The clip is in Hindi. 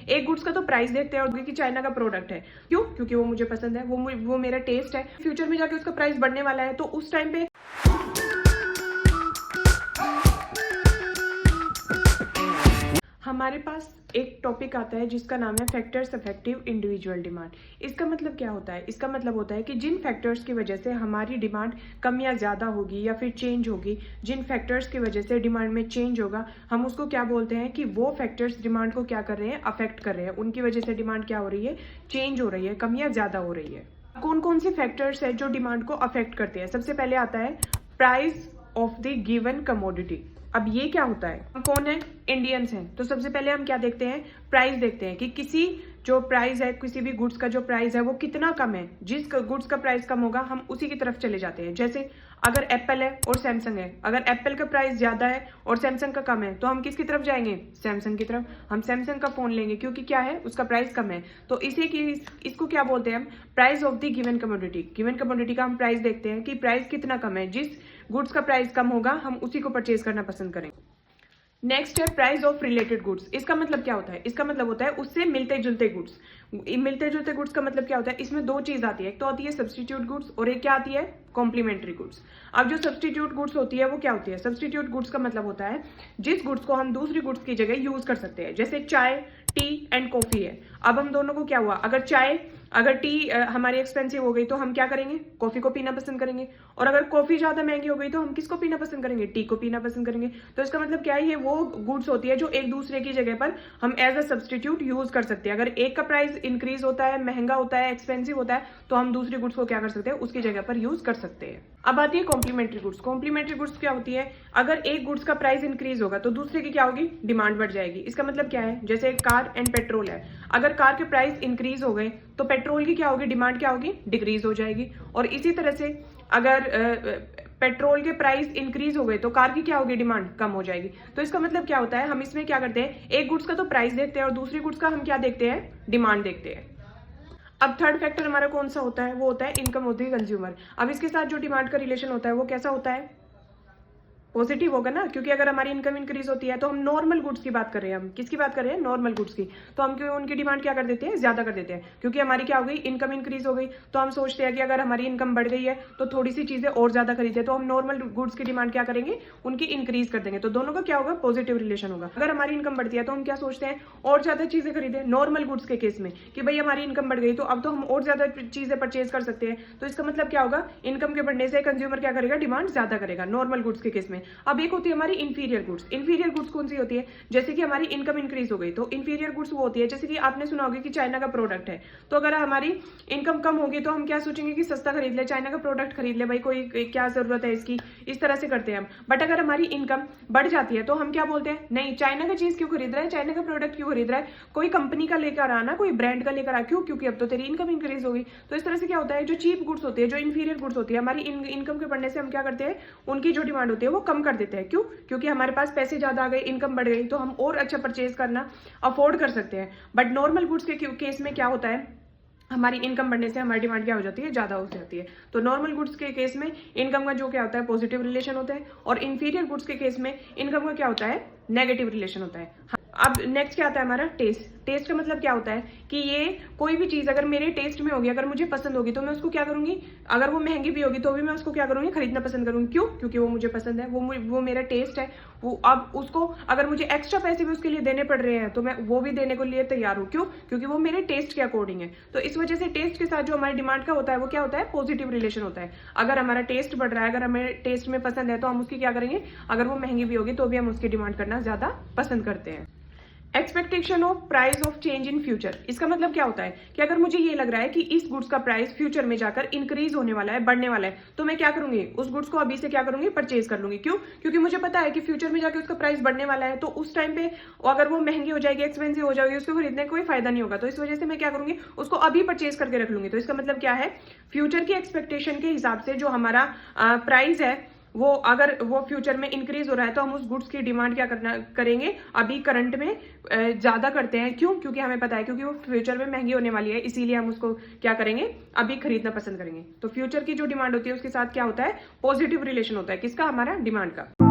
एक गुड्स का तो प्राइस देखते हैं और कि चाइना का प्रोडक्ट है, क्यों? क्योंकि वो मुझे पसंद है, वो मेरा टेस्ट है। फ्यूचर में जाके उसका प्राइस बढ़ने वाला है, तो उस टाइम पे हमारे पास एक टॉपिक आता है जिसका नाम है फैक्टर्स अफेक्टिव इंडिविजुअल डिमांड। इसका मतलब क्या होता है? इसका मतलब होता है कि जिन फैक्टर्स की वजह से हमारी डिमांड कम या ज़्यादा होगी या फिर चेंज होगी, जिन फैक्टर्स की वजह से डिमांड में चेंज होगा, हम उसको क्या बोलते हैं कि वो फैक्टर्स डिमांड को क्या कर रहे हैं, अफेक्ट कर रहे हैं। उनकी वजह से डिमांड क्या हो रही है, चेंज हो रही है, कम या ज़्यादा हो रही है। कौन कौन से फैक्टर्स है जो डिमांड को अफेक्ट करते हैं? सबसे पहले आता है price of the given commodity. अब ये क्या होता है? हम कौन है? इंडियंस हैं। तो सबसे पहले हम क्या देखते हैं? प्राइस देखते हैं कि किसी जो प्राइस है, किसी भी गुड्स का जो प्राइस है वो कितना कम है। जिस गुड्स का प्राइस कम होगा हम उसी की तरफ चले जाते हैं। जैसे अगर एप्पल है और सैमसंग है, अगर एप्पल का प्राइस ज्यादा है और सैमसंग का कम है, तो हम किसकी तरफ जाएंगे? सैमसंग की तरफ। हम सैमसंग का फोन लेंगे क्योंकि क्या है, उसका प्राइस कम है। तो इसको क्या बोलते हैं हम? Price of the given commodity. Given commodity का हम प्राइस देखते हैं कि प्राइस कितना कम है। जिस गुड्स का प्राइस कम होगा हम उसी को परचेज करना पसंद करेंगे। नेक्स्ट है प्राइस ऑफ रिलेटेड गुड्स। इसका मतलब क्या होता है? इसका मतलब होता है उससे मिलते जुलते गुड्स। मिलते जुलते गुड्स का मतलब क्या होता है? इसमें दो चीज आती है, एक तो आती है सब्सटीट्यूट गुड्स और एक क्या आती है, कॉम्प्लीमेंट्री गुड्स। अब जो सब्सटीट्यूट गुड्स होती है वो क्या होती है? सब्सटीट्यूट गुड्स का मतलब होता है जिस गुड्स को हम दूसरी गुड्स की जगह यूज कर सकते हैं। जैसे चाय, टी एंड कॉफी है। अब हम दोनों को क्या हुआ, अगर टी हमारी एक्सपेंसिव हो गई तो हम क्या करेंगे? कॉफी को पीना पसंद करेंगे। और अगर कॉफी ज्यादा महंगी हो गई तो हम किसको पीना पसंद करेंगे? टी को पीना पसंद करेंगे। तो इसका मतलब क्या है, ये वो गुड्स होती है जो एक दूसरे की जगह पर हम एज अ सब्सटीट्यूट यूज कर सकते हैं। अगर एक का प्राइस इंक्रीज होता है, महंगा होता है, एक्सपेंसिव होता है, तो हम दूसरी गुड्स को क्या कर सकते हैं? उसकी जगह पर यूज कर सकते हैं। अब आती है कॉम्प्लीमेंट्री गुड्स। कॉम्प्लीमेंट्री गुड्स क्या होती है? अगर एक गुड्स का प्राइस इंक्रीज होगा तो दूसरे की क्या होगी? डिमांड बढ़ जाएगी। इसका मतलब क्या है? जैसे कार एंड पेट्रोल है, अगर कार के प्राइस इंक्रीज हो गए तो पेट्रोल की क्या होगी? डिमांड क्या होगी? डिक्रीज हो जाएगी। और इसी तरह से अगर पेट्रोल के प्राइस इंक्रीज हो गए तो कार की क्या होगी? डिमांड कम हो जाएगी। तो इसका मतलब क्या होता है, हम इसमें क्या करते हैं, एक गुड्स का तो प्राइस देखते हैं और दूसरी गुड्स का हम क्या देखते हैं? डिमांड देखते हैं। अब थर्ड फैक्टर हमारा कौन सा होता है? वो होता है इनकम ऑफ द कंज्यूमर। अब इसके साथ जो डिमांड का रिलेशन होता है वो कैसा होता है? पॉजिटिव होगा ना, क्योंकि अगर हमारी इनकम इंक्रीज होती है तो हम नॉर्मल गुड्स की बात कर रहे हैं। हम किसकी बात कर रहे हैं? नॉर्मल गुड्स की। तो हम क्यों उनकी डिमांड क्या कर देते हैं? ज्यादा कर देते हैं, क्योंकि हमारी क्या हो गई? इनकम इंक्रीज हो गई। तो हम सोचते हैं कि अगर हमारी इनकम बढ़ गई है तो थोड़ी सी चीजें और ज्यादा खरीदे, तो हम नॉर्मल गुड्स की डिमांड क्या करेंगे? उनकी इंक्रीज कर देंगे। तो दोनों का क्या होगा? पॉजिटिव रिलेशन होगा। अगर हमारी इनकम बढ़ती है तो हम क्या सोचते हैं? और ज्यादा चीजें खरीदे, नॉर्मल गुड्स के केस में, कि भाई हमारी इनकम बढ़ गई तो अब तो हम और ज्यादा चीजें परचेज कर सकते हैं। तो इसका मतलब क्या होगा? इनकम के बढ़ने से कंज्यूमर क्या करेगा? डिमांड ज्यादा करेगा, नॉर्मल गुड्स के केस में। अब एक होती है हमारी इंफीरियर गुड्स। इंफीरियर गुड्स कौन सी होती है? जैसे कि हमारी इनकम इंक्रीज हो गई तो इंफीरियर गुड्स वो होती है, जैसे कि आपने सुना होगा कि चाइना का प्रोडक्ट है, तो अगर हमारी इनकम कम होगी तो हम क्या सोचेंगे कि सस्ता खरीद ले, चाइना का प्रोडक्ट खरीद ले, भाई कोई क्या जरूरत है इसकी, इस तरह से करते हैं हम। बट अगर हमारी इनकम बढ़ जाती है तो हम क्या बोलते हैं? नहीं, चाइना का चीज क्यों खरीद रहा है, चाइना का प्रोडक्ट क्यों खरीद रहा है, कोई कंपनी का लेकर आना, कोई ब्रांड का लेकर आ। क्यों? क्योंकि अब तो तेरी इनकम इंक्रीज होगी। तो इस तरह से क्या होता है, जो चीप गुड्स होती है, जो इंफीरियर गुड्स होती है, हमारी इनकम के बढ़ने से हम क्या करते हैं? उनकी जो डिमांड होती है वो कम कर देते हैं। क्यों? क्योंकि हमारे पास पैसे ज्यादा आ गए, इनकम बढ़ गई, तो हम और अच्छा परचेज करना अफोर्ड कर सकते हैं। बट नॉर्मल गुड्स के केस में क्या होता है, हमारी इनकम बढ़ने से हमारी डिमांड क्या हो जाती है? ज्यादा हो जाती है। तो नॉर्मल गुड्स के केस में इनकम का जो क्या होता है? पॉजिटिव रिलेशन होता है, और इंफीरियर गुड्स के केस में इनकम का क्या होता है? नेगेटिव रिलेशन होता है। अब नेक्स्ट क्या आता है हमारा? टेस्ट। टेस्ट का मतलब क्या होता है कि ये कोई भी चीज अगर मेरे टेस्ट में होगी, अगर मुझे पसंद होगी, तो मैं उसको क्या करूंगी? अगर वो महंगी भी होगी तो भी मैं उसको क्या करूंगी? खरीदना पसंद करूंगी। क्यों? क्योंकि वो मुझे पसंद है, वो मेरा टेस्ट है। वो अब उसको अगर मुझे एक्स्ट्रा पैसे भी उसके लिए देने पड़ रहे हैं तो मैं वो भी देने को लिए तैयार हूँ। क्यों? क्योंकि वो मेरे टेस्ट के अकॉर्डिंग है। तो इस वजह से टेस्ट के साथ जो हमारी डिमांड का होता है वो क्या होता है? पॉजिटिव रिलेशन होता है। अगर हमारा टेस्ट बढ़ रहा है, अगर हमें टेस्ट में पसंद है, तो हम उसकी क्या करेंगे? अगर वो महंगी भी होगी तो भी हम उसकी डिमांड करना ज्यादा पसंद करते हैं। Expectation of price of change in future. इसका मतलब क्या होता है कि अगर मुझे ये लग रहा है कि इस गुड्स का प्राइस फ्यूचर में जाकर इंक्रीज होने वाला है, बढ़ने वाला है, तो मैं क्या करूंगी? उस गुड्स को अभी से क्या करूंगी? परचेज कर लूंगी। क्यों? क्योंकि मुझे पता है कि फ्यूचर में जाकर उसका प्राइस बढ़ने वाला है, तो उस टाइम पे अगर वो महंगी हो जाएगी, एक्सपेंसिव हो जाएगी, उसको खरीदने का कोई फायदा नहीं होगा। तो इस वजह से मैं क्या करूंगी? उसको अभी परचेज करके रख लूंगी। तो इसका मतलब क्या है? फ्यूचर की एक्सपेक्टेशन के हिसाब से जो हमारा प्राइस है वो अगर वो फ्यूचर में इंक्रीज हो रहा है तो हम उस गुड्स की डिमांड क्या करेंगे? अभी करंट में ज्यादा करते हैं। क्यों? क्योंकि हमें पता है क्योंकि वो फ्यूचर में महंगी होने वाली है, इसीलिए हम उसको क्या करेंगे? अभी खरीदना पसंद करेंगे। तो फ्यूचर की जो डिमांड होती है उसके साथ क्या होता है? पॉजिटिव रिलेशन होता है। किसका? हमारा डिमांड का।